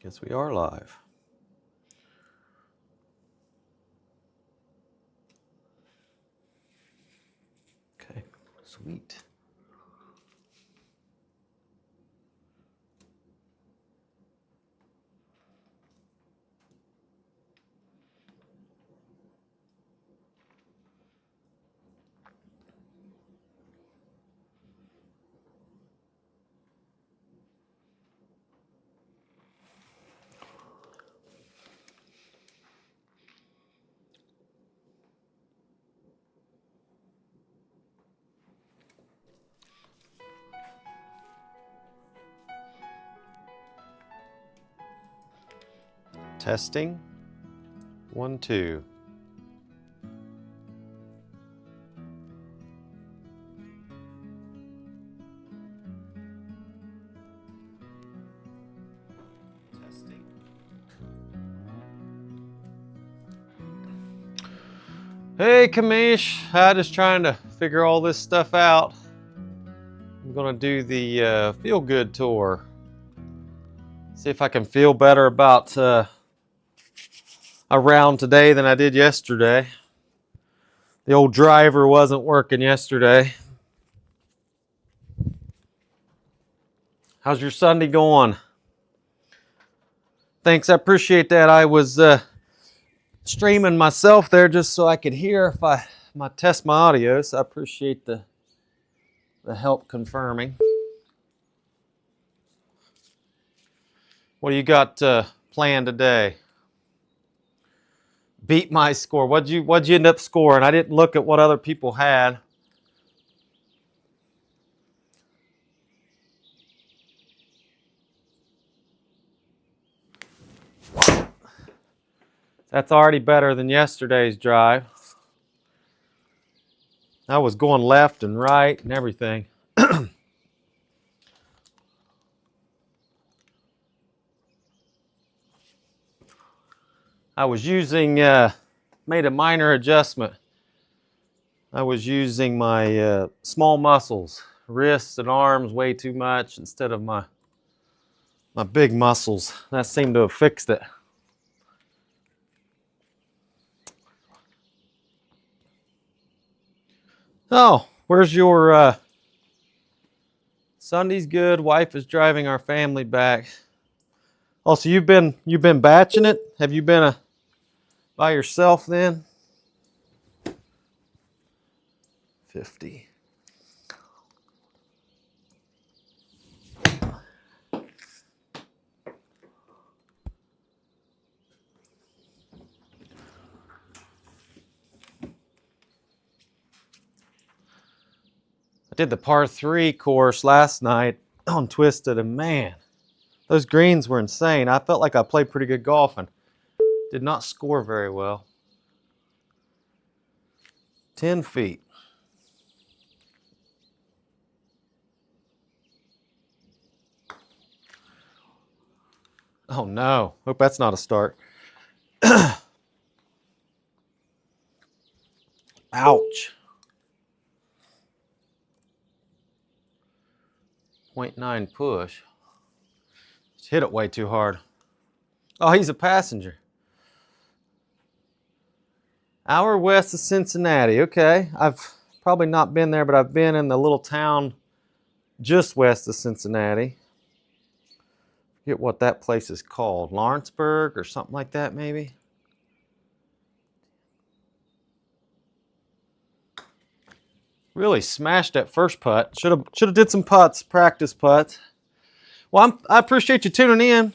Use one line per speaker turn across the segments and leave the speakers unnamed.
Guess we are live. Okay, sweet. Testing. 1, 2. Testing. Hey, Kamish. I'm just trying to figure all this stuff out. I'm gonna do the Feel Good tour. See if I can feel better about around today than I did yesterday. The old driver wasn't working yesterday. How's your Sunday going? Thanks, I appreciate that. I was streaming myself there just so I could hear if I might test my audio, so I appreciate the help confirming. What do you got planned today? Beat my score. What'd you end up scoring? I didn't look at what other people had. That's already better than yesterday's drive. I was going left and right and everything. I was using, made a minor adjustment. I was using my small muscles, wrists and arms way too much instead of my big muscles. That seemed to have fixed it. Oh, where's your Sunday's good. Wife is driving our family back. Oh, so you've been batching it? Have you been by yourself then? 50. I did the par 3 course last night on Twisted, and man, those greens were insane. I felt like I played pretty good golf and did not score very well. 10 feet. Oh no, hope that's not a start. Ouch. 0.9 push. Just hit it way too hard. Oh, he's a passenger. Hour west of Cincinnati. Okay, I've probably not been there, but I've been in the little town just west of Cincinnati. Forget what that place is called. Lawrenceburg or something like that, maybe. Really smashed that first putt. Should have did some putts, practice putts. Well, I appreciate you tuning in.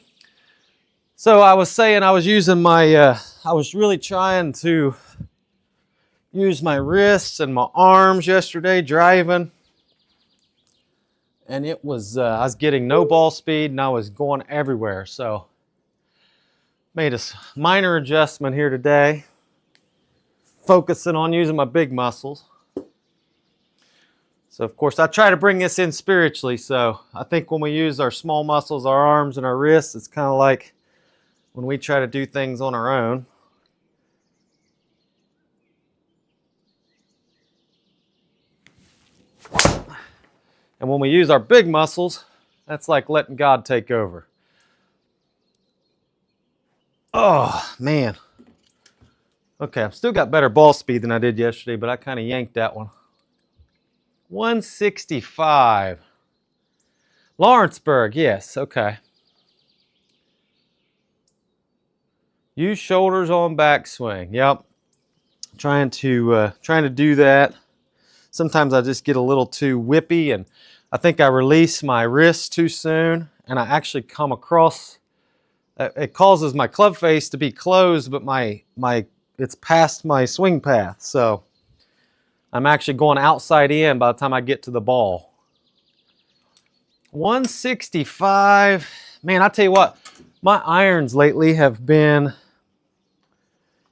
So I was saying I was using my, I was really trying to use my wrists and my arms yesterday driving. And it was, I was getting no ball speed and I was going everywhere. So made a minor adjustment here today, focusing on using my big muscles. So of course I try to bring this in spiritually. So I think when we use our small muscles, our arms and our wrists, it's kind of like when we try to do things on our own. And when we use our big muscles, that's like letting God take over. Oh, man. Okay, I've still got better ball speed than I did yesterday, but I kind of yanked that one. 165. Lawrenceburg, yes, okay. Use shoulders on backswing. Yep. Trying to do that. Sometimes I just get a little too whippy, and I think I release my wrist too soon, and I actually come across. It causes my club face to be closed, but it's past my swing path, so I'm actually going outside in by the time I get to the ball. 165. Man, I tell you what, my irons lately have been,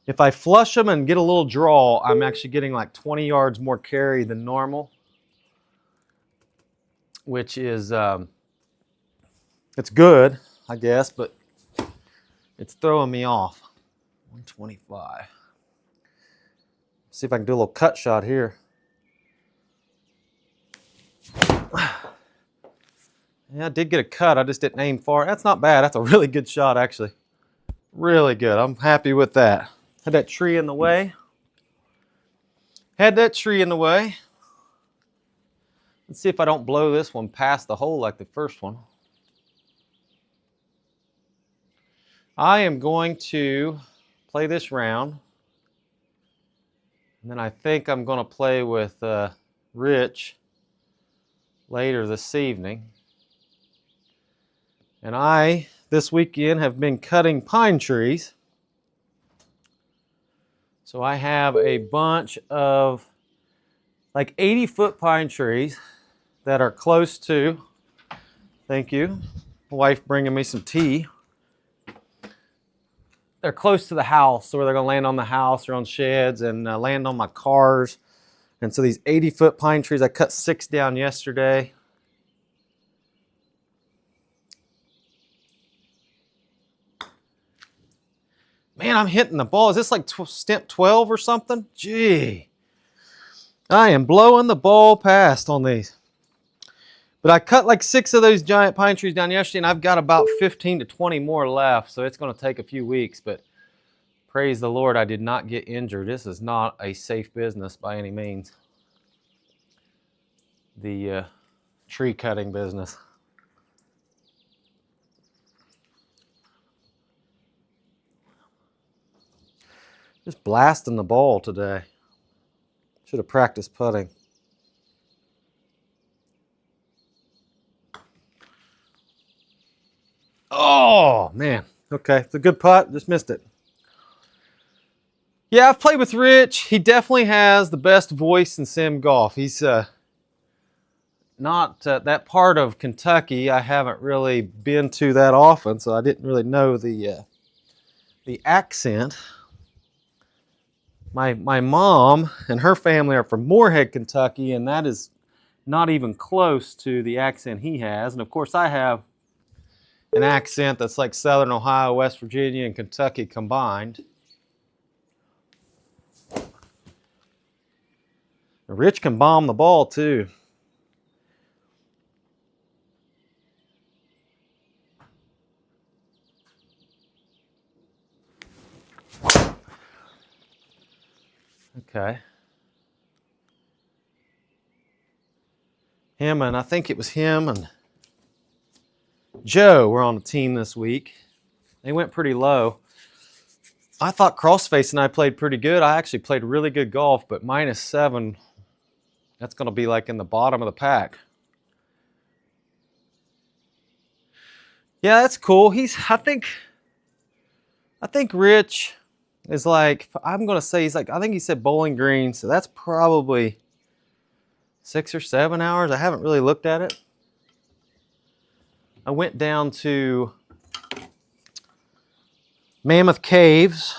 if I flush them and get a little draw, I'm actually getting like 20 yards more carry than normal, which is, it's good, I guess, but it's throwing me off. 125. See if I can do a little cut shot here. Yeah, I did get a cut. I just didn't aim far. That's not bad. That's a really good shot, actually. Really good. I'm happy with that. Had that tree in the way. Let's see if I don't blow this one past the hole like the first one. I am going to play this round. And then I think I'm going to play with Rich later this evening. And I, this weekend, have been cutting pine trees. So I have a bunch of like 80-foot pine trees that are close to, thank you, my wife bringing me some tea. They're close to the house, so they're going to land on the house or on sheds and land on my cars. And so these 80-foot pine trees, I cut 6 down yesterday. Man, I'm hitting the ball. Is this like stimp 12 or something? Gee. I am blowing the ball past on these. But I cut like 6 of those giant pine trees down yesterday, and I've got about 15 to 20 more left, so it's going to take a few weeks. But praise the Lord, I did not get injured. This is not a safe business by any means. The tree cutting business. Just blasting the ball today. Should have practiced putting. Oh, man. Okay, it's a good putt. Just missed it. Yeah, I've played with Rich. He definitely has the best voice in sim golf. He's not that part of Kentucky. I haven't really been to that often, so I didn't really know the accent. My mom and her family are from Moorhead, Kentucky, and that is not even close to the accent he has. And of course, I have an accent that's like Southern Ohio, West Virginia, and Kentucky combined. Rich can bomb the ball too. Okay. I think it was him and Joe were on the team this week. They went pretty low. I thought Crossface and I played pretty good. I actually played really good golf, but -7, that's going to be like in the bottom of the pack. Yeah, that's cool. I think Rich is like, I'm going to say I think he said Bowling Green, so that's probably 6 or 7 hours. I haven't really looked at it. I went down to Mammoth Caves,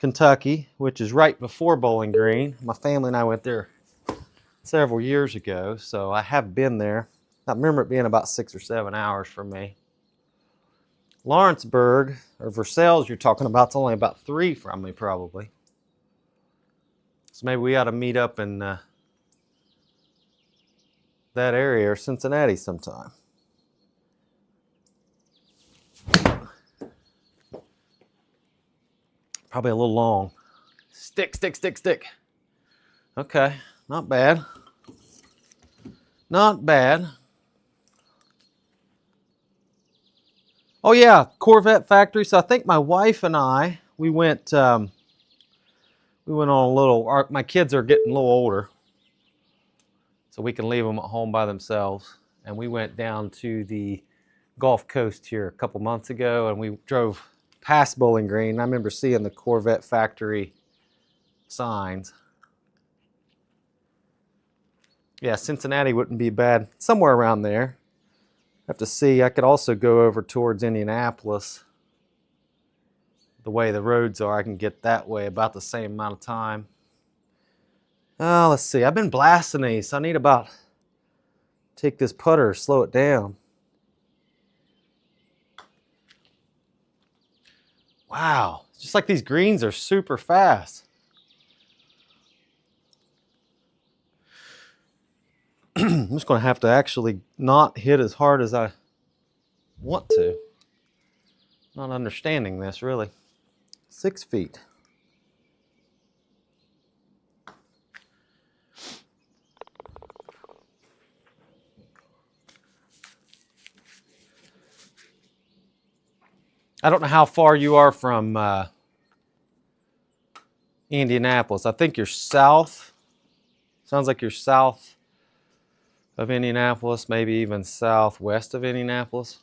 Kentucky, which is right before Bowling Green. My family and I went there several years ago, so I have been there. I remember it being about 6 or 7 hours for me. Lawrenceburg, or Versailles you're talking about, it's only about 3 from me probably. So maybe we ought to meet up in that area or Cincinnati sometime. Probably a little long. Stick, stick, stick, stick. Okay, not bad. Not bad. Oh yeah, Corvette factory. So I think my wife and I, we went on a little, my kids are getting a little older, so we can leave them at home by themselves. And we went down to the Gulf Coast here a couple months ago, and we drove past Bowling Green. I remember seeing the Corvette factory signs. Yeah, Cincinnati wouldn't be bad. Somewhere around there. Have to see. I could also go over towards Indianapolis. The way the roads are, I can get that way about the same amount of time. Let's see. I've been blasting these, so I need about take this putter, slow it down. Wow, it's just like these greens are super fast. I'm just going to have to actually not hit as hard as I want to. Not understanding this, really. 6 feet. I don't know how far you are from Indianapolis. I think you're south. Sounds like you're south of Indianapolis, maybe even southwest of Indianapolis.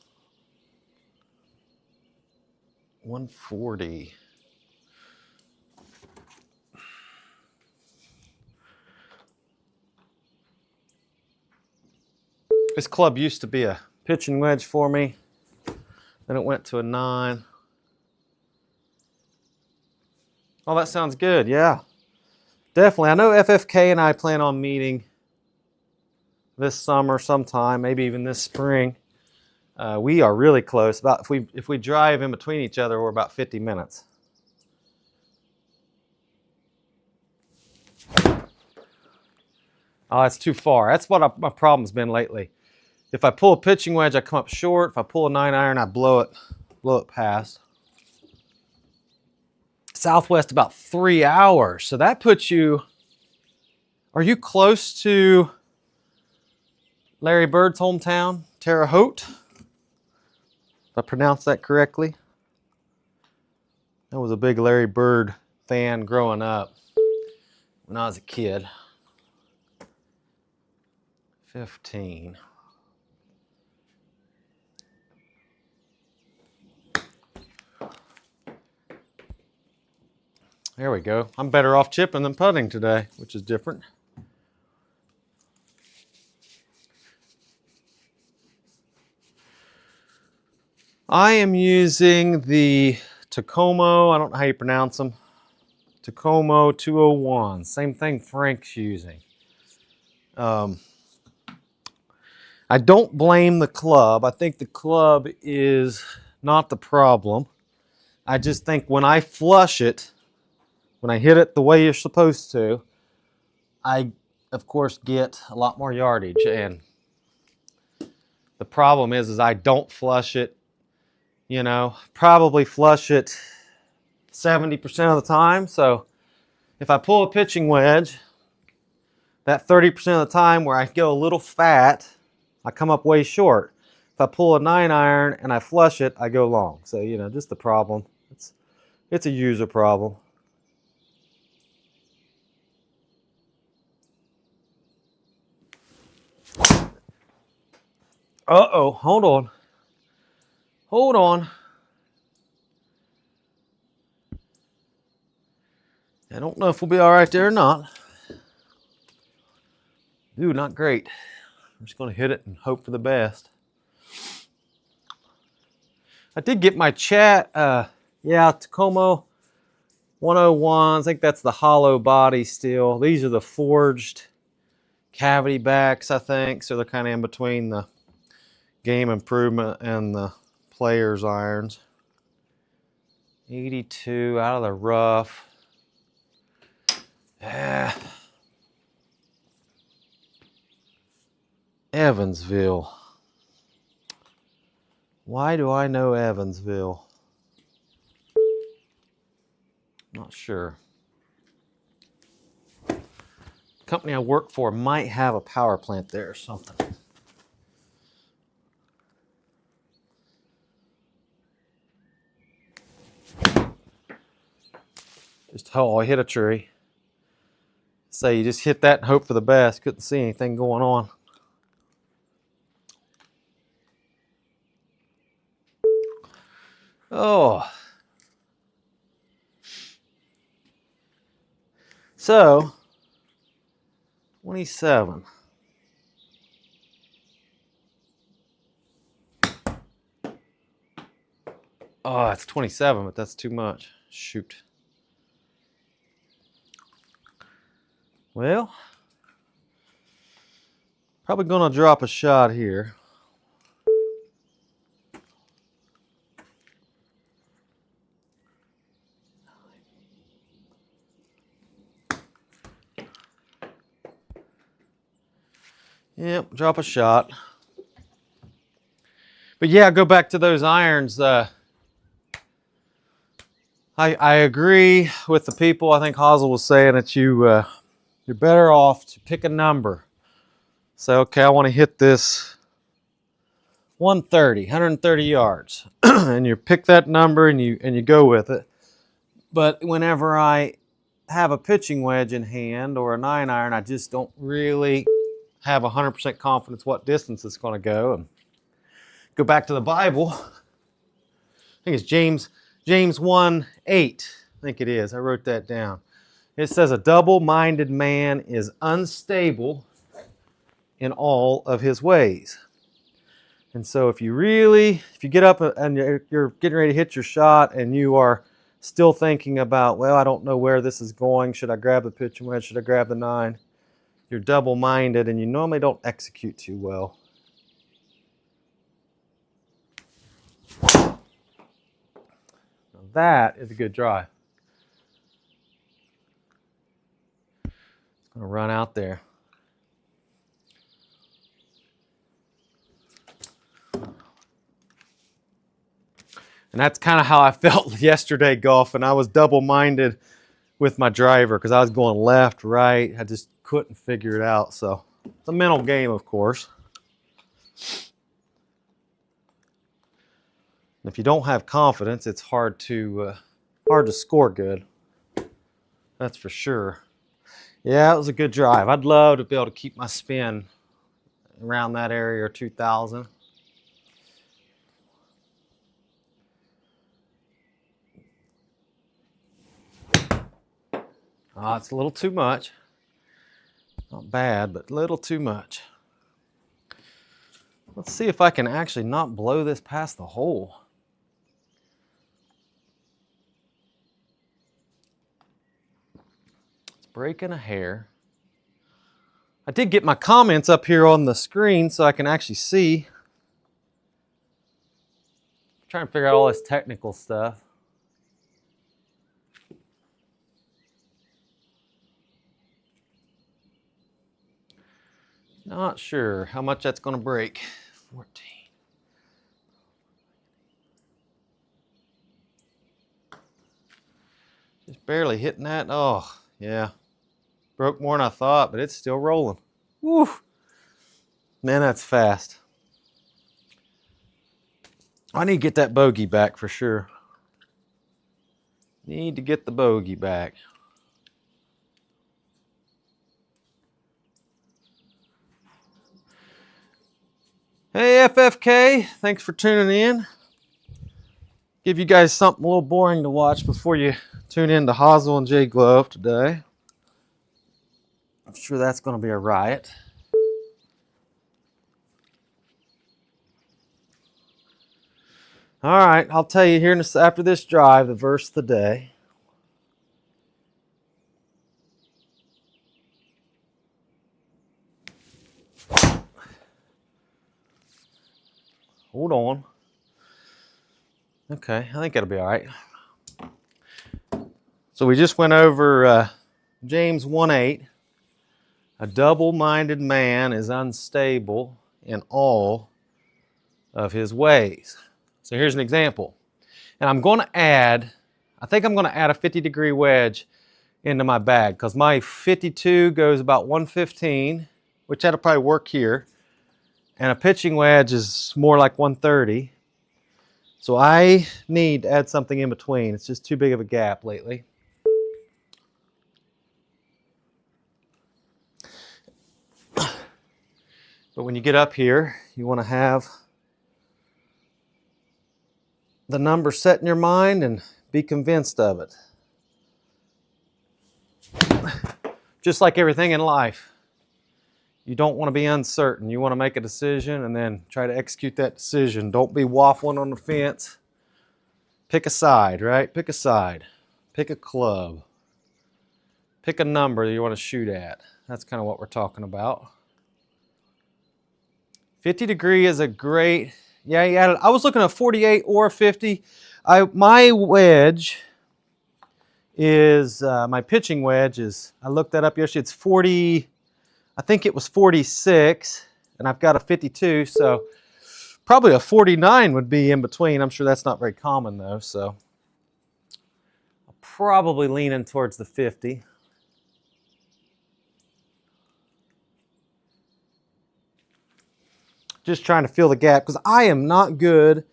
140. This club used to be a pitching wedge for me. Then it went to a 9. Oh, that sounds good. Yeah, definitely. I know FFK and I plan on meeting this summer sometime, maybe even this spring. We are really close. About if we drive in between each other, we're about 50 minutes. Oh, that's too far. That's what my problem's been lately. If I pull a pitching wedge, I come up short. If I pull a 9-iron, I blow it past. Southwest about 3 hours. So that puts you, are you close to Larry Bird's hometown, Terre Haute? If I pronounced that correctly. I was a big Larry Bird fan growing up when I was a kid. 15. There we go. I'm better off chipping than putting today, which is different. I am using the Takomo, I don't know how you pronounce them, Takomo 201. Same thing Frank's using. I don't blame the club. I think the club is not the problem. I just think when I flush it, when I hit it the way you're supposed to, I, of course, get a lot more yardage. And the problem is I don't flush it, you know, probably flush it 70% of the time. So if I pull a pitching wedge, that 30% of the time where I go a little fat, I come up way short. If I pull a 9-iron and I flush it, I go long. So, you know, just the problem. It's a user problem. Uh-oh, hold on. Hold on. I don't know if we'll be all right there or not. Ooh, not great. I'm just going to hit it and hope for the best. I did get my chat. Yeah, Takomo 101. I think that's the hollow body steel. These are the forged cavity backs, I think. So they're kind of in between the Game Improvement and the Players irons. 82 out of the rough. Evansville. Why do I know Evansville? Not sure. The company I work for might have a power plant there or something. I hit a tree. Say you just hit that and hope for the best. Couldn't see anything going on. Oh. So, 27. Oh, it's 27, but that's too much. Shoot. Well, probably gonna drop a shot here. Yep, drop a shot. But yeah, go back to those irons. I agree with the people. I think Hazel was saying that you're better off to pick a number. Say, okay, I want to hit this 130 yards, and you pick that number and you go with it. But whenever I have a pitching wedge in hand or a 9-iron, I just don't really have 100% confidence what distance it's going to go. And go back to the Bible. I think it's James 1:8. I think it is. I wrote that down. It says a double-minded man is unstable in all of his ways. And so if you get up and you're getting ready to hit your shot and you are still thinking about, well, I don't know where this is going. Should I grab the pitching wedge? Should I grab the 9? You're double-minded and you normally don't execute too well. Now that is a good drive. I'm going to run out there. And that's kind of how I felt yesterday golfing. I was double-minded with my driver because I was going left, right. I just couldn't figure it out. So it's a mental game, of course. And if you don't have confidence, it's hard to score good. That's for sure. Yeah, it was a good drive. I'd love to be able to keep my spin around that area or 2,000. It's a little too much. Not bad, but a little too much. Let's see if I can actually not blow this past the hole. It's breaking a hair. I did get my comments up here on the screen so I can actually see. I'm trying to figure out all this technical stuff. Not sure how much that's going to break. 14. Just barely hitting that. Oh, yeah. Broke more than I thought, but it's still rolling. Woo! Man, that's fast. I need to get that bogey back for sure. Need to get the bogey back. Hey FFK, thanks for tuning in. Give you guys something a little boring to watch before you tune in to Hazel and Jay Glove today. I'm sure that's going to be a riot. All right, I'll tell you here after this drive, the verse of the day. Hold on. Okay, I think it'll be all right. So we just went over James 1:8. A double-minded man is unstable in all of his ways. So here's an example. And I'm going to add I think I'm going to add a 50-degree wedge into my bag because my 52 goes about 115, which that'll probably work here. And a pitching wedge is more like 130. So I need to add something in between. It's just too big of a gap lately. But when you get up here, you want to have the number set in your mind and be convinced of it. Just like everything in life, you don't want to be uncertain. You want to make a decision and then try to execute that decision. Don't be waffling on the fence. Pick a side, right? Pick a side. Pick a club. Pick a number that you want to shoot at. That's kind of what we're talking about. 50-degree is a great, yeah, I was looking at 48 or 50. My wedge is, my pitching wedge is, I looked that up yesterday, it's 40, I think it was 46, and I've got a 52, so probably a 49 would be in between. I'm sure that's not very common though, so I'm probably leaning towards the 50. Just trying to fill the gap because I am not good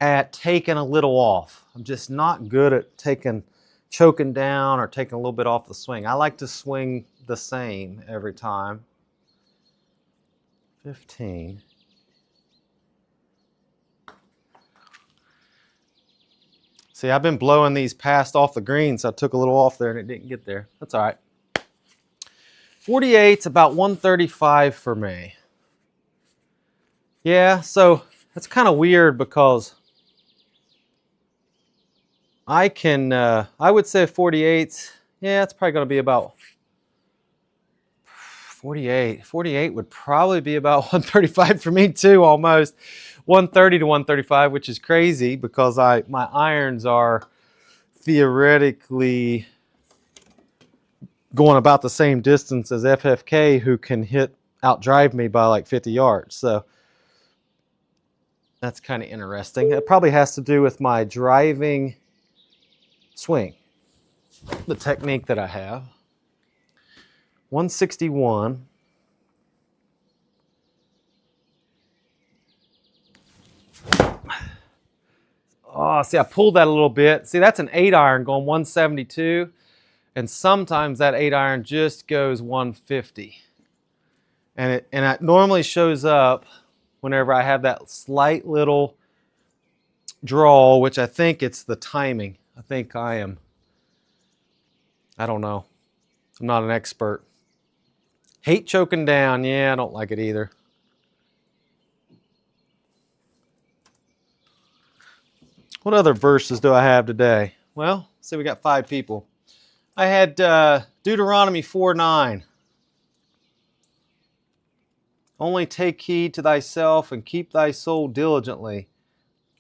at taking a little off. I'm just not good at choking down or taking a little bit off the swing. I like to swing the same every time. 15. See, I've been blowing these past off the green, so I took a little off there and it didn't get there. That's all right. 48's about 135 for me. Yeah, so that's kind of weird because I would say 48, yeah, it's probably going to be about 48. 48 would probably be about 135 for me too, almost. 130 to 135, which is crazy because my irons are theoretically going about the same distance as FFK, who can outdrive me by like 50 yards. So that's kind of interesting. It probably has to do with my driving swing, the technique that I have. 161. Oh, see, I pulled that a little bit. See, that's an 8-iron going 172, and sometimes that 8-iron just goes 150. And it normally shows up whenever I have that slight little draw, which I think it's the timing. I think I don't know. I'm not an expert. Hate choking down. Yeah, I don't like it either. What other verses do I have today? Well, say we got 5 people. I had Deuteronomy 4:9. Only take heed to thyself and keep thy soul diligently,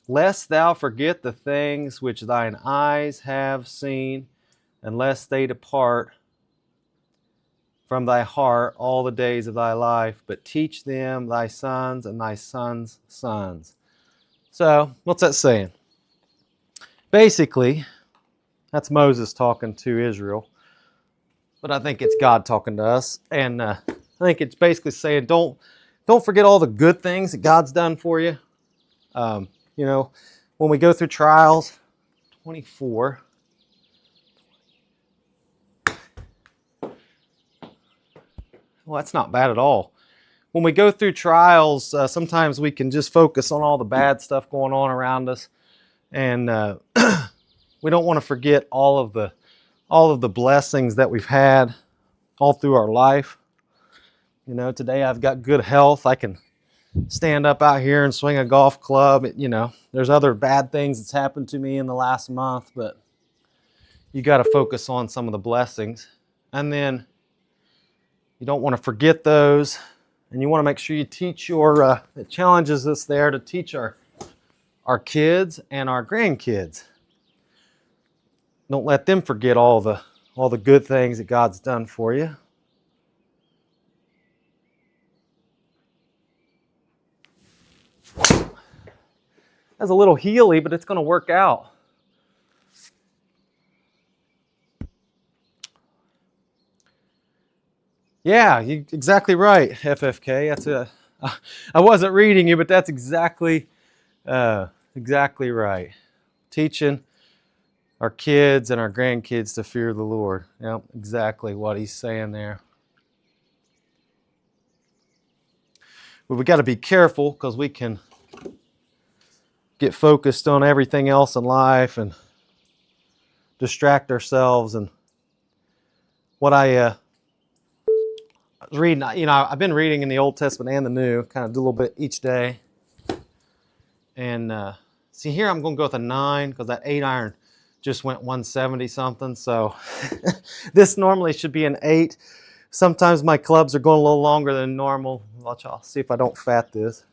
lest thou forget the things which thine eyes have seen, and lest they depart from thy heart all the days of thy life, but teach them thy sons and thy sons' sons. So, what's that saying? Basically, that's Moses talking to Israel, but I think it's God talking to us, and I think it's basically saying don't forget all the good things that God's done for you. You know, when we go through trials, 24. Well, that's not bad at all. When we go through trials, sometimes we can just focus on all the bad stuff going on around us, and we don't want to forget all of the blessings that we've had all through our life. You know, today I've got good health. I can stand up out here and swing a golf club. You know, there's other bad things that's happened to me in the last month, but you got to focus on some of the blessings. And then you don't want to forget those. And you want to make sure you teach it challenges us there to teach our kids and our grandkids. Don't let them forget all the good things that God's done for you. That's a little heely, but it's going to work out. Yeah, you exactly right, FFK. That's a. I wasn't reading you, but that's exactly right. Teaching our kids and our grandkids to fear the Lord. Yep, exactly what he's saying there. But we got to be careful because we can get focused on everything else in life and distract ourselves. And what I was reading, I've been reading in the Old Testament and the New, kind of do a little bit each day. And see here, I'm going to go with a 9 because that 8 iron just went 170 something. So this normally should be an 8. Sometimes my clubs are going a little longer than normal. Watch, I'll see if I don't fat this.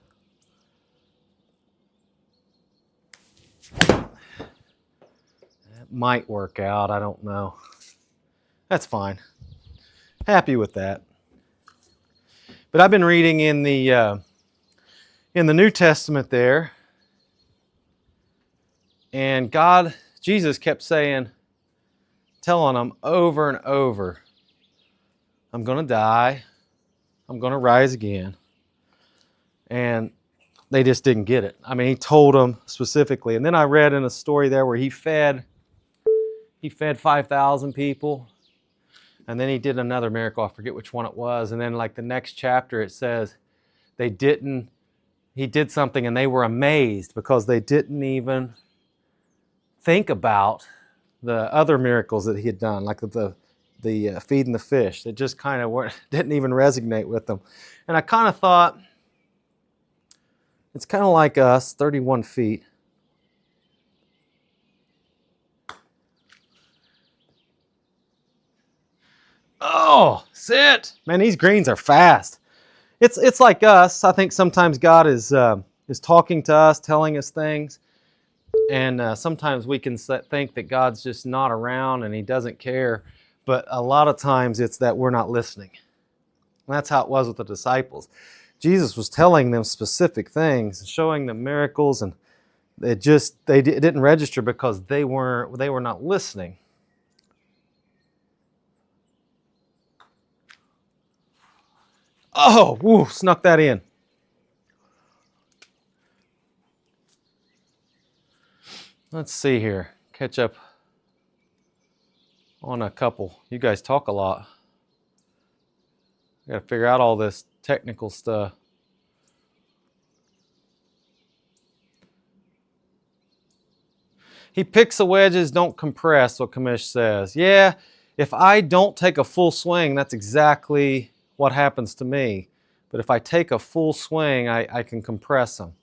It might work out. I don't know. That's fine. Happy with that. But I've been reading in the New Testament there, and Jesus kept saying, telling them over and over, I'm going to die. I'm going to rise again. And they just didn't get it. I mean, he told them specifically. And then I read in a story there where he fed 5,000 people. And then he did another miracle. I forget which one it was. And then like the next chapter, it says he did something and they were amazed because they didn't even think about the other miracles that he had done, like the feeding the fish. It just kind of didn't even resonate with them. And I kind of thought, it's kind of like us, 31 feet. Oh, sit. Man, these greens are fast. It's like us. I think sometimes God is talking to us, telling us things. And sometimes we can think that God's just not around and he doesn't care. But a lot of times it's that we're not listening. And that's how it was with the disciples. Jesus was telling them specific things, showing them miracles, and it didn't register because they were not listening. Oh, woo, snuck that in. Let's see here. Catch up on a couple. You guys talk a lot. I got to figure out all this technical stuff. He picks the wedges, don't compress, what Kamish says. Yeah, if I don't take a full swing, that's exactly what happens to me. But if I take a full swing, I can compress them.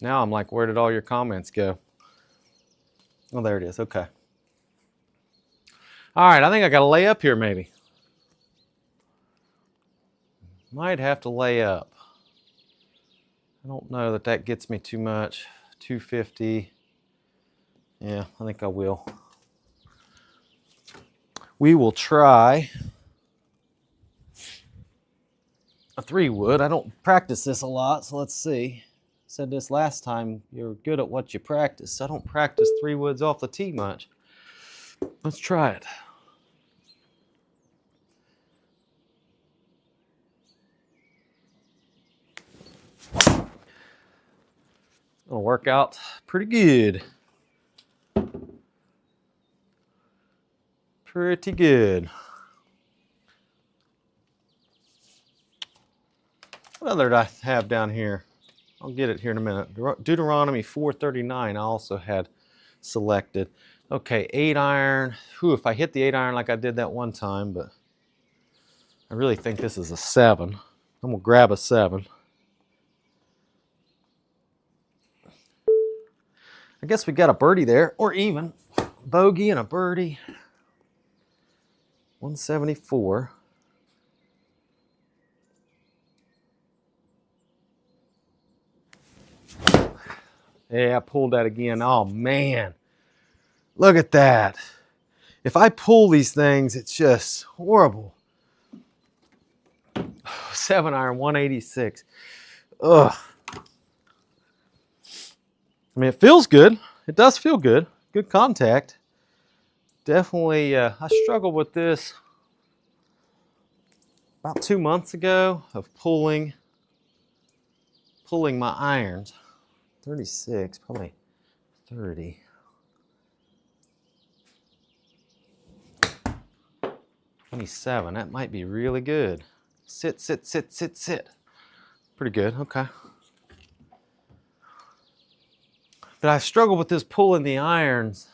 Now I'm like, where did all your comments go? Oh, there it is. Okay. All right, I think I got to lay up here maybe. Might have to lay up. I don't know that gets me too much. 250. Yeah, I think I will. We will try a 3-wood. I don't practice this a lot, so let's see. Said this last time, you're good at what you practice. I don't practice 3-woods off the tee much. Let's try it. It'll work out pretty good. Pretty good. What other did I have down here? I'll get it here in a minute. Deuteronomy 4:39 I also had selected. Okay, 8 iron. Whew, if I hit the 8 iron like I did that one time, but I really think this is a 7. I'm going to grab a 7. I guess we got a birdie there, or even bogey and a birdie. 174. Yeah, I pulled that again. Oh, man. Look at that. If I pull these things, it's just horrible. 7 iron, 186. Ugh. I mean, it feels good. It does feel good. Good contact. Definitely, I struggled with this about 2 months ago of pulling my irons. 36, probably 30. 27, that might be really good. Sit, sit, sit, sit, sit. Pretty good, okay. But I struggle with this pulling the irons,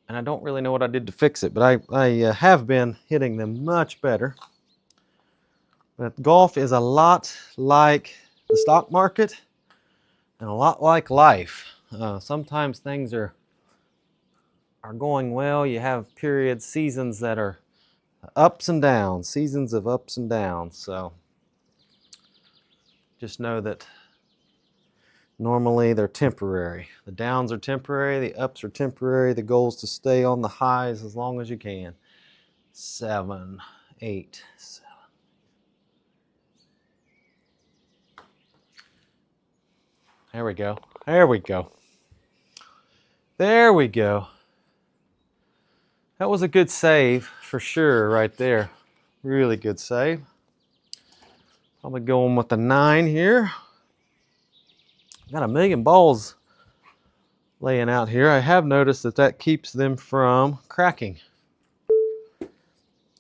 and I don't really know what I did to fix it, but I have been hitting them much better. But golf is a lot like the stock market and a lot like life. Sometimes things are going well. You have periods, seasons that are ups and downs, seasons of ups and downs. So just know that normally they're temporary. The downs are temporary, the ups are temporary. The goal is to stay on the highs as long as you can. 7, 8, 7. There we go. There we go. There we go. That was a good save for sure right there. Really good save. Probably going with the 9 here. Got a million balls laying out here. I have noticed that keeps them from cracking. I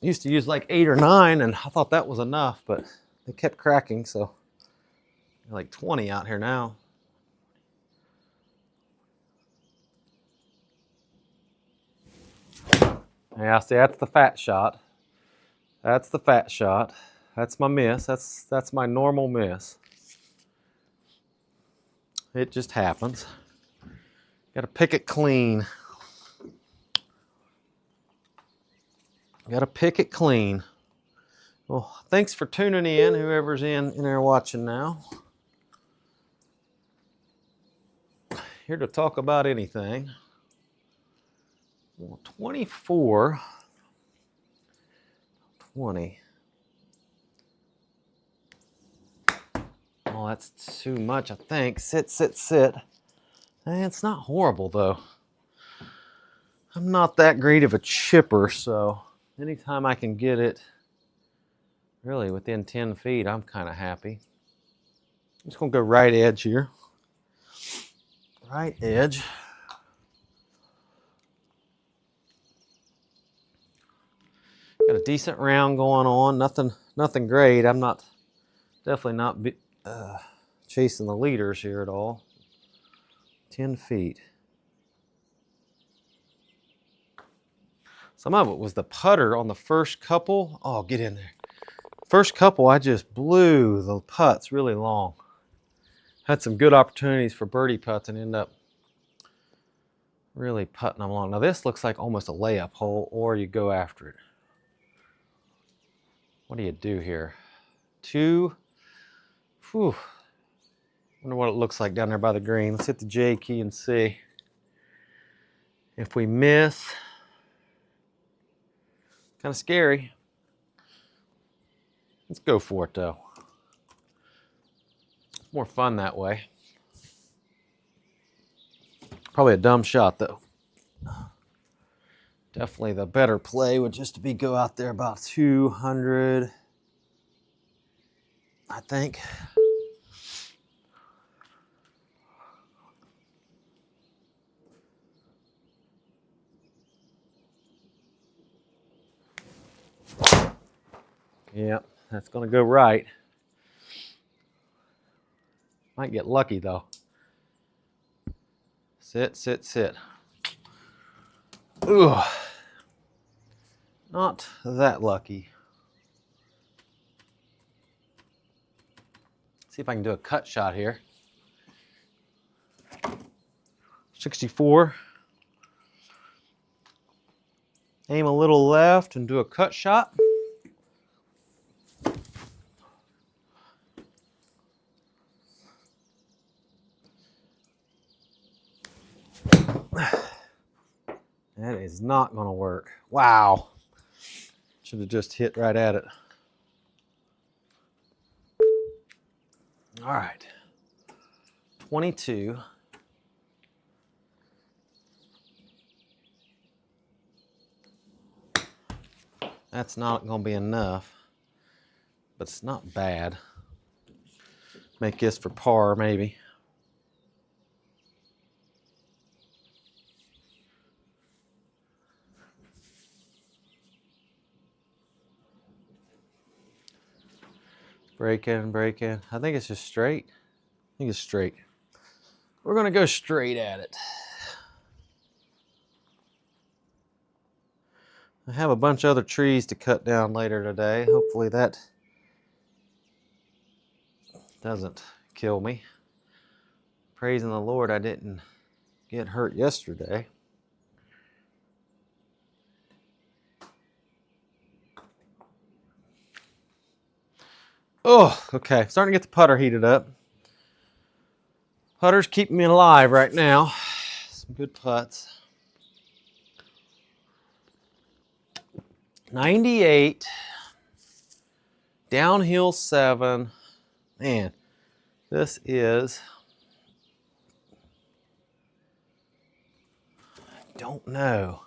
used to use like 8 or 9 and I thought that was enough, but they kept cracking, so like 20 out here now. Yeah, see, that's the fat shot. That's the fat shot. That's my miss. That's my normal miss. It just happens. Got to pick it clean. Got to pick it clean. Well, thanks for tuning in, whoever's in there watching now. Here to talk about anything. Well, 24, 20. Oh, that's too much, I think. Sit, sit, sit. It's not horrible, though. I'm not that great of a chipper, so anytime I can get it really within 10 feet, I'm kind of happy. I'm just going to go right edge here. Right edge. Got a decent round going on. Nothing great. I'm definitely not chasing the leaders here at all. 10 feet. Some of it was the putter on the first couple. Oh, get in there. First couple, I just blew the putts really long. Had some good opportunities for birdie putts and end up really putting them along. Now this looks like almost a layup hole, or you go after it. What do you do here? 2. Whew. Wonder what it looks like down there by the green. Let's hit the J key and see. If we miss, kind of scary. Let's go for it though. It's more fun that way. Probably a dumb shot though. Definitely the better play would just to be go out there about 200, I think. Yep, that's going to go right. Might get lucky though. Sit, sit, sit. Ooh, not that lucky. See if I can do a cut shot here. 64. Aim a little left and do a cut shot. That is not going to work. Wow. Should have just hit right at it. All right. 22. That's not going to be enough, but it's not bad. Make this for par, maybe. Break in, break in. I think it's just straight. I think it's straight. We're going to go straight at it. I have a bunch of other trees to cut down later today. Hopefully that doesn't kill me. Praising the Lord I didn't get hurt yesterday. Oh, okay. Starting to get the putter heated up. Putter's keeping me alive right now. Some good putts. 98. Downhill 7. Man, this is... I don't know.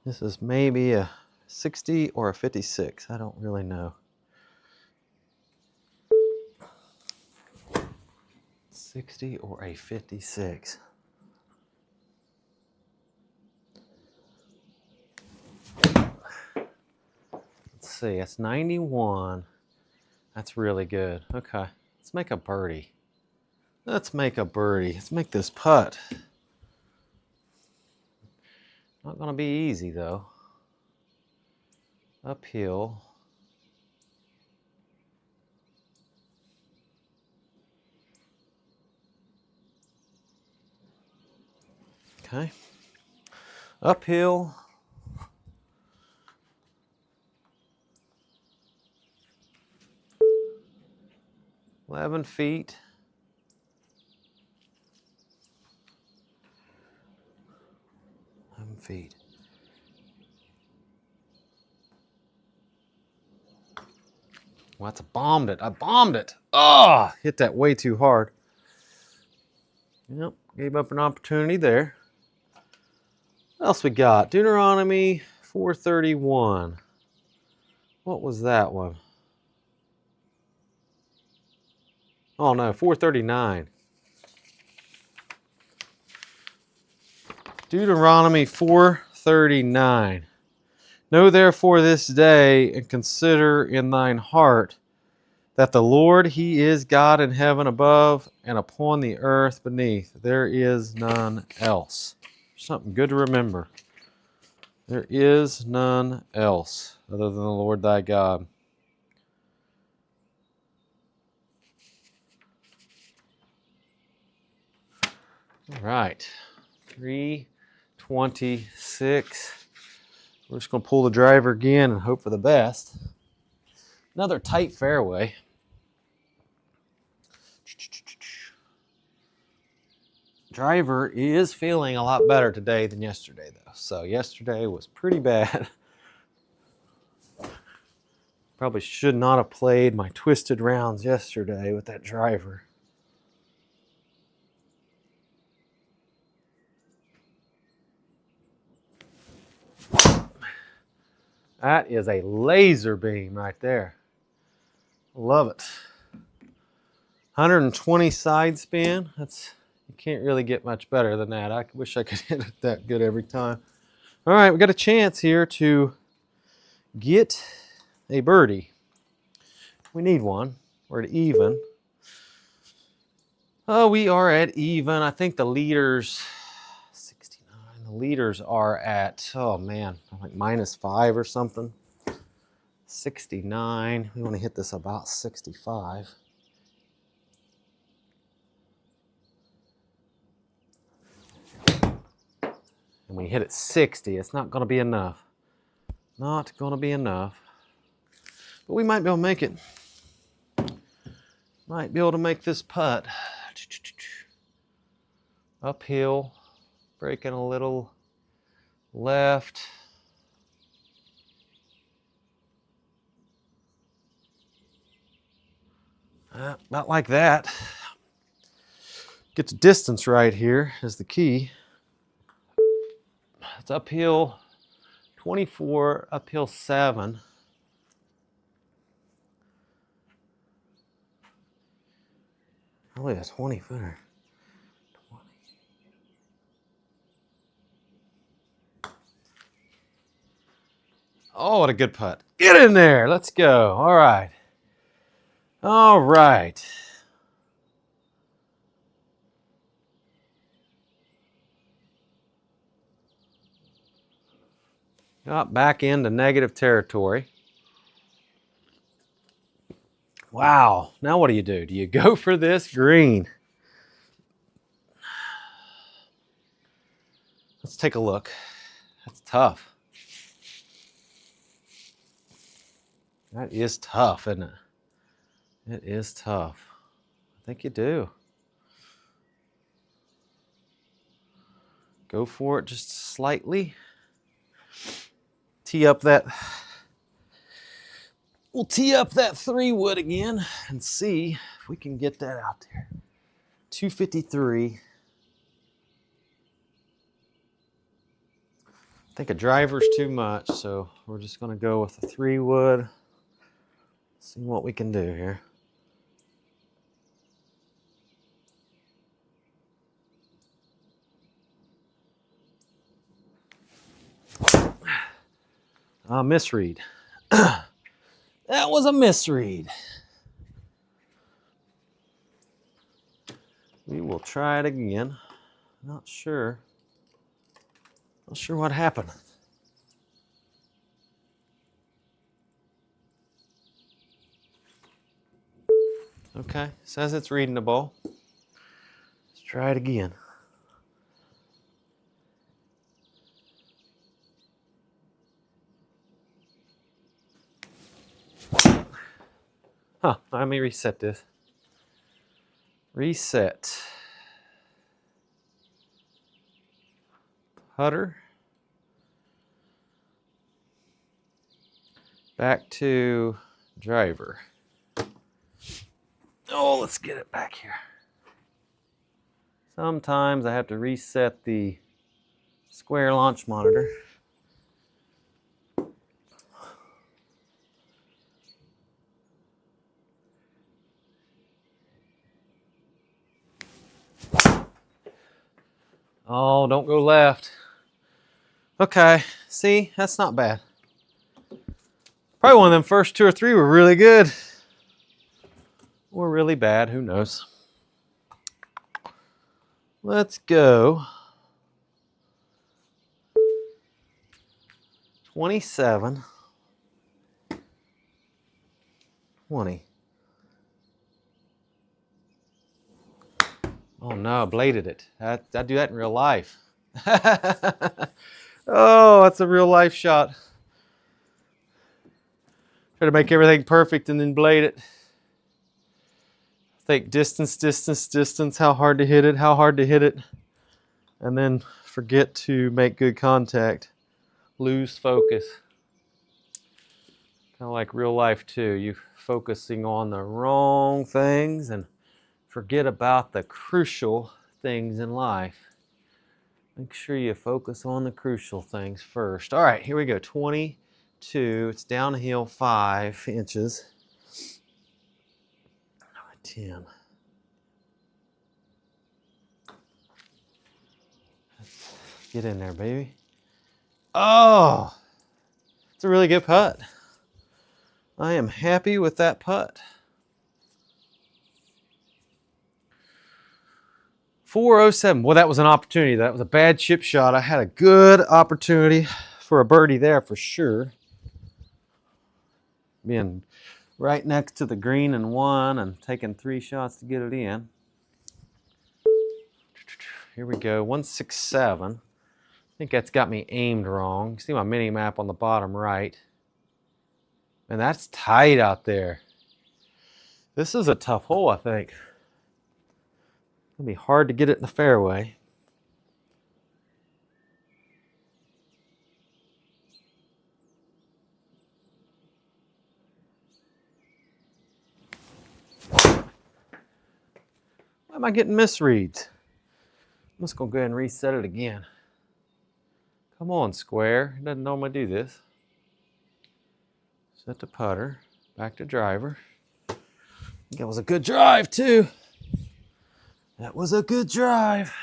This is maybe a 60 or a 56. I don't really know. 60 or a 56. Let's see, that's 91. That's really good. Okay, let's make a birdie. Let's make a birdie. Let's make this putt. Not gonna be easy though. Uphill. Okay. Uphill. $11 feet. Feet. Well, that's bombed it. I bombed it. Oh, hit that way too hard. Yep, gave up an opportunity there. What else we got? Deuteronomy 4:31. What was that one? Oh no, 4:39. Deuteronomy 4:39. Know therefore this day and consider in thine heart that the Lord, He is God in heaven above and upon the earth beneath. There is none else. Something good to remember. There is none else other than the Lord thy God. All right, 326. We're just going to pull the driver again and hope for the best. Another tight fairway. Driver is feeling a lot better today than yesterday, though. So yesterday was pretty bad. Probably should not have played my twisted rounds yesterday with that driver. That is a laser beam right there. Love it. 120 side spin. You can't really get much better than that. I wish I could hit it that good every time. All right, we got a chance here to get a birdie. We need one. We're at even. Oh, we are at even. I think the leaders, 69. The leaders are at, oh man, like -5 or something. 69. We want to hit this about 65. And we hit it 60. It's not going to be enough. Not going to be enough. But we might be able to make it. Might be able to make this putt. Uphill. Breaking a little left. About like that. Get the distance right here is the key. It's uphill 24, uphill 7. Probably a 20 footer. 20. Oh, what a good putt. Get in there. Let's go. All right. All right. Got back into negative territory. Wow. Now what do? Do you go for this green? Let's take a look. That's tough. That is tough, isn't it? It is tough. I think you do. Go for it just slightly. Tee up that. We'll tee up that 3-wood again and see if we can get that out there. 253. I think a driver's too much, so we're just going to go with a 3-wood. See what we can do here. Misread. That was a misread. We will try it again. Not sure what happened. Okay, says it's reading the ball. Let's try it again. Let me reset this. Reset. Putter. Back to driver. Oh, let's get it back here. Sometimes I have to reset the square launch monitor. Oh, don't go left. Okay, see, that's not bad. Probably one of them first 2 or 3 were really good. Or really bad, who knows. Let's go. 27. 20. Oh no, I bladed it. I do that in real life. Oh, that's a real life shot. Try to make everything perfect and then blade it. Think distance, distance, distance, how hard to hit it, and then forget to make good contact. Lose focus. Kind of like real life too. You focusing on the wrong things and forget about the crucial things in life. Make sure you focus on the crucial things first. All right, here we go. 22. It's downhill 5 inches. 10. Get in there, baby. Oh, it's a really good putt. I am happy with that putt. 407. Well, that was an opportunity. That was a bad chip shot. I had a good opportunity for a birdie there for sure. Being right next to the green and 1 and taking 3 shots to get it in. Here we go. 167. I think that's got me aimed wrong. You see my mini map on the bottom right. And that's tight out there. This is a tough hole, I think. It'll be hard to get it in the fairway. am I getting misreads? I'm just going to go ahead and reset it again. Come on, Square. It doesn't normally do this. Set to putter. Back to driver. That was a good drive, too. That was a good drive.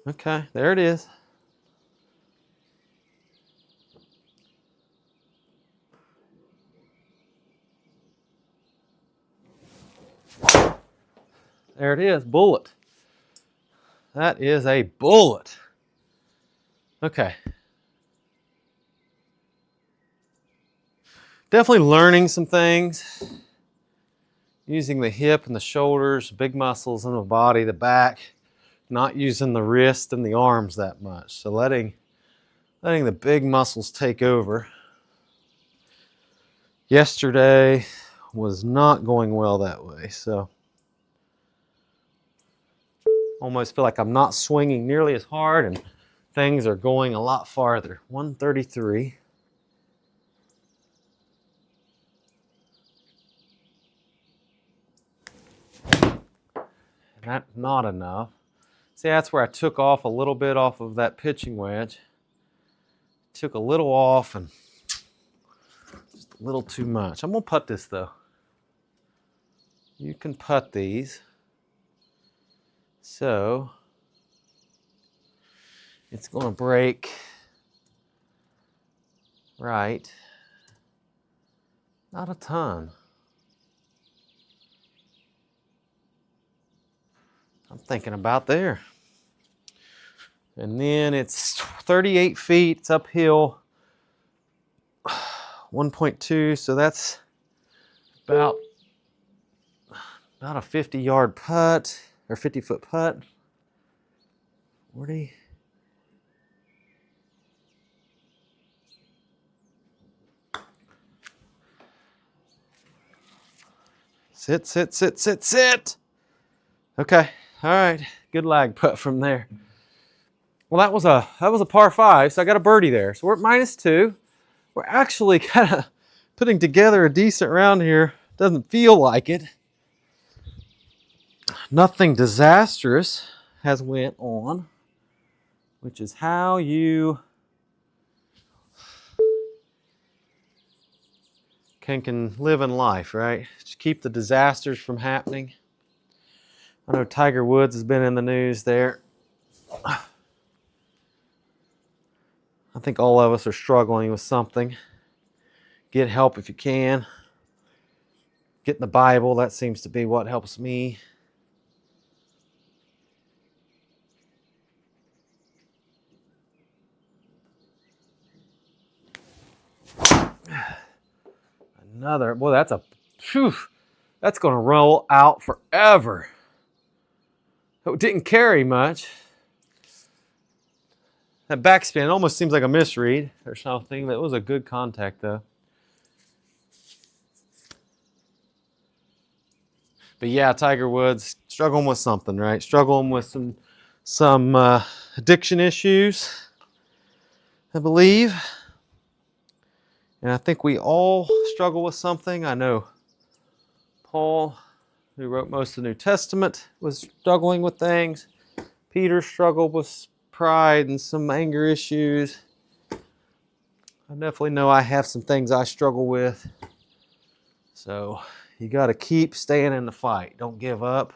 Okay, there it is. There it is, bullet. That is a bullet. Okay. Definitely learning some things. Using the hip and the shoulders, big muscles in the body, the back. Not using the wrist and the arms that much. So letting the big muscles take over. Yesterday was not going well that way, so almost feel like I'm not swinging nearly as hard and things are going a lot farther. 133. And that's not enough. See, that's where I took off a little bit off of that pitching wedge. Took a little off and just a little too much. I'm going to putt this though. You can putt these. So it's going to break right. Not a ton. I'm thinking about there. And then it's 38 feet, it's uphill, 1.2, so that's about a 50-yard putt, or 50-foot putt. 40. Sit, sit, sit, sit, sit. Okay, all right, good lag putt from there. Well, that was a par 5, so I got a birdie there. So we're at -2. We're actually kind of putting together a decent round here. Doesn't feel like it. Nothing disastrous has went on, which is how you can live in life, right? Just keep the disasters from happening. I know Tiger Woods has been in the news there. I think all of us are struggling with something. Get help if you can. Get in the Bible. That seems to be what helps me. Another. Boy, that's that's going to roll out forever. It didn't carry much. That backspin almost seems like a misread or something. That was a good contact, though. But yeah, Tiger Woods struggling with something, right? Struggling with some addiction issues, I believe. And I think we all struggle with something. I know Paul, who wrote most of the New Testament, was struggling with things. Peter struggled with pride and some anger issues. I definitely know I have some things I struggle with. So you got to keep staying in the fight. Don't give up.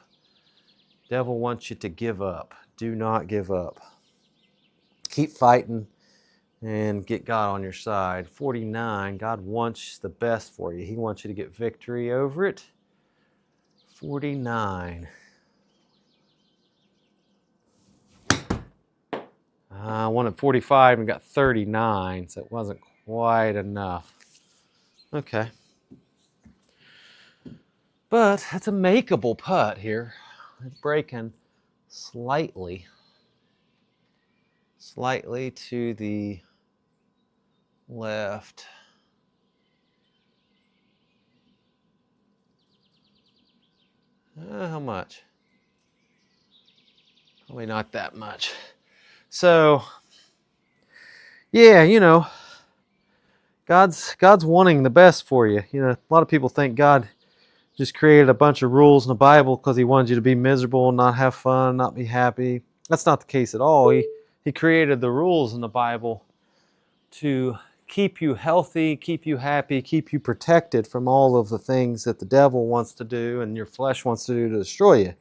Devil wants you to give up. Do not give up. Keep fighting and get God on your side. 49, God wants the best for you. He wants you to get victory over it. 49. I wanted 45 and got 39, so it wasn't quite enough. Okay. But that's a makeable putt here. It's breaking slightly to the left. How much? Probably not that much. So, yeah, you know, God's wanting the best for you. You know, a lot of people think God just created a bunch of rules in the Bible because he wanted you to be miserable, not have fun, not be happy. That's not the case at all. He created the rules in the Bible to keep you healthy, keep you happy, keep you protected from all of the things that the devil wants to do and your flesh wants to do to destroy you.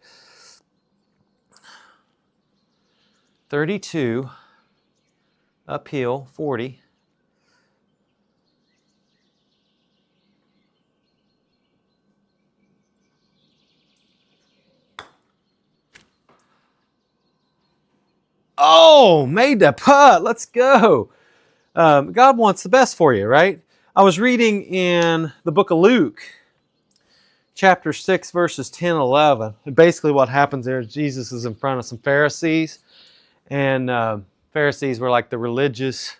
32, uphill, 40. Oh, made the putt. Let's go. God wants the best for you, right? I was reading in the book of Luke, chapter 6, verses 10 and 11. And basically what happens there is Jesus is in front of some Pharisees. And Pharisees were like the religious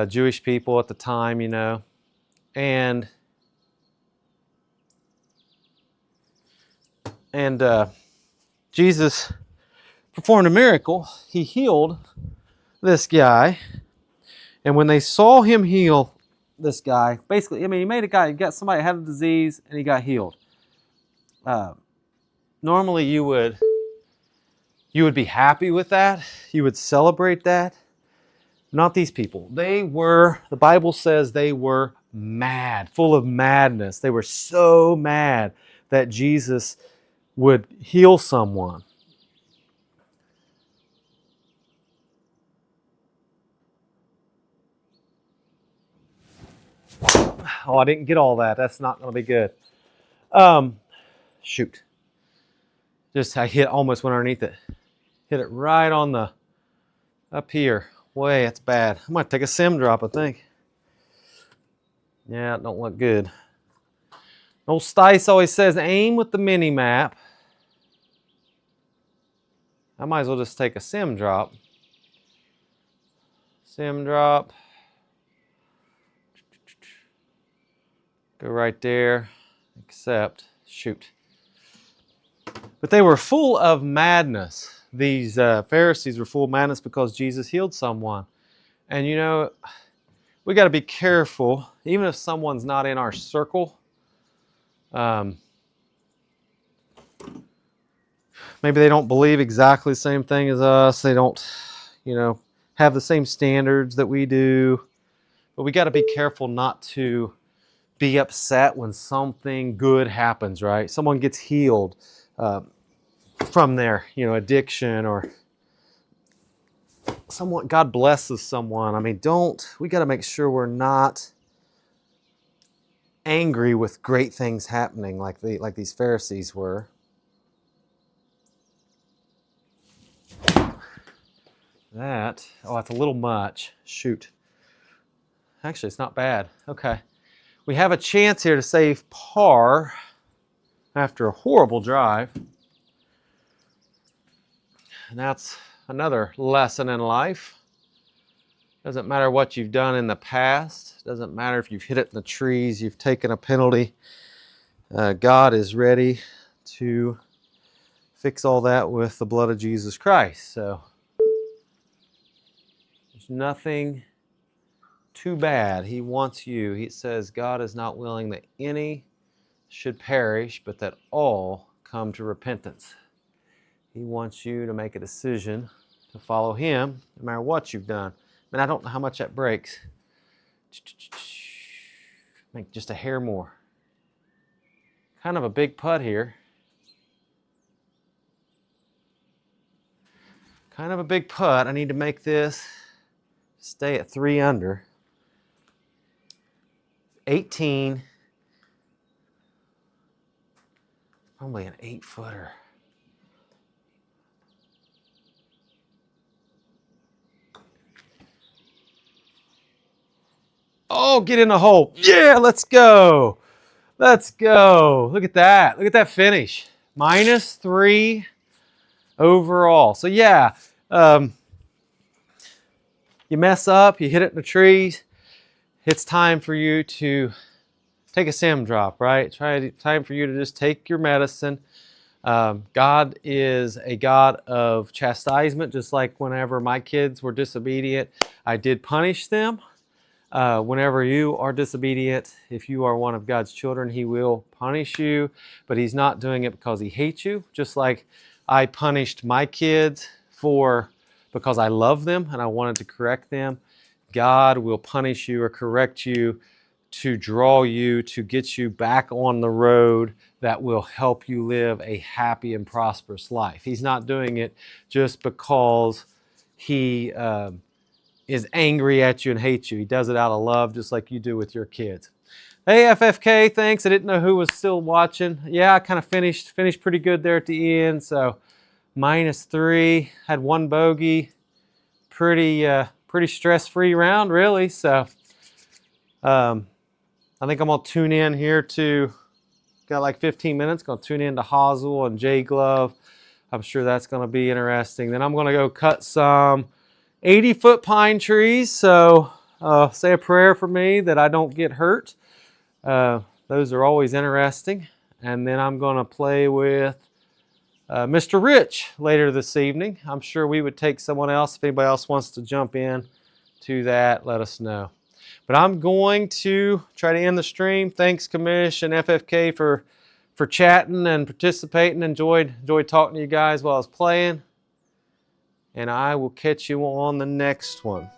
Jewish people at the time, you know. And Jesus performed a miracle. He healed this guy. And when they saw him heal this guy, basically, I mean, he made a guy, he got somebody that had a disease and he got healed. Normally you would be happy with that. You would celebrate that. Not these people. The Bible says they were mad, full of madness. They were so mad that Jesus would heal someone. Oh, I didn't get all that. That's not going to be good. Shoot. I almost went underneath it. Hit it right on the, up here. Way, that's bad. I might take a sim drop, I think. Yeah, it don't look good. Old Stice always says, aim with the mini map. I might as well just take a sim drop. Sim drop. Go right there. Accept. Shoot. But they were full of madness. These Pharisees were full of madness because Jesus healed someone. And you know, we got to be careful, even if someone's not in our circle. Maybe they don't believe exactly the same thing as us. They don't, have the same standards that we do. But we got to be careful not to be upset when something good happens, right? Someone gets healed from their, addiction, or someone, God blesses someone. I mean, we got to make sure we're not angry with great things happening like these Pharisees were. That's a little much. Shoot. Actually, it's not bad. Okay. We have a chance here to save par after a horrible drive. And that's another lesson in life. Doesn't matter what you've done in the past. Doesn't matter if you've hit it in the trees, you've taken a penalty. God is ready to fix all that with the blood of Jesus Christ. So there's nothing too bad. He wants you. He says God is not willing that any should perish, but that all come to repentance. He wants you to make a decision to follow Him, no matter what you've done. I mean, I don't know how much that breaks. Make just a hair more. Kind of a big putt here. Kind of a big putt. I need to make this stay at 3 under. 18. Probably an 8-footer. Oh, get in the hole. Yeah, let's go. Let's go. Look at that. Look at that finish. -3 overall. So yeah, you mess up, you hit it in the trees. It's time for you to take a sim drop, right? Time for you to just take your medicine. God is a God of chastisement, just like whenever my kids were disobedient, I did punish them. whenever you are disobedient, if you are one of God's children, He will punish you, but He's not doing it because He hates you. Just like I punished my kids because I love them and I wanted to correct them, God will punish you or correct you to draw you, to get you back on the road that will help you live a happy and prosperous life. He's not doing it just because He is angry at you and hates you. He does it out of love, just like you do with your kids. Hey, FFK, thanks. I didn't know who was still watching. Yeah, I kind of finished pretty good there at the end. So -3, had 1 bogey. Pretty stress-free round, really. So I think I'm going to tune in here to, got like 15 minutes, going to tune in to Hoswell and Jay Glove. I'm sure that's going to be interesting. Then I'm going to go cut some 80-foot pine trees. So say a prayer for me that I don't get hurt. Those are always interesting. And then I'm going to play with Mr. Rich later this evening. I'm sure we would take someone else. If anybody else wants to jump in to that, let us know. But I'm going to try to end the stream. Thanks, Commish and FFK, for chatting and participating. Enjoyed talking to you guys while I was playing. And I will catch you on the next one.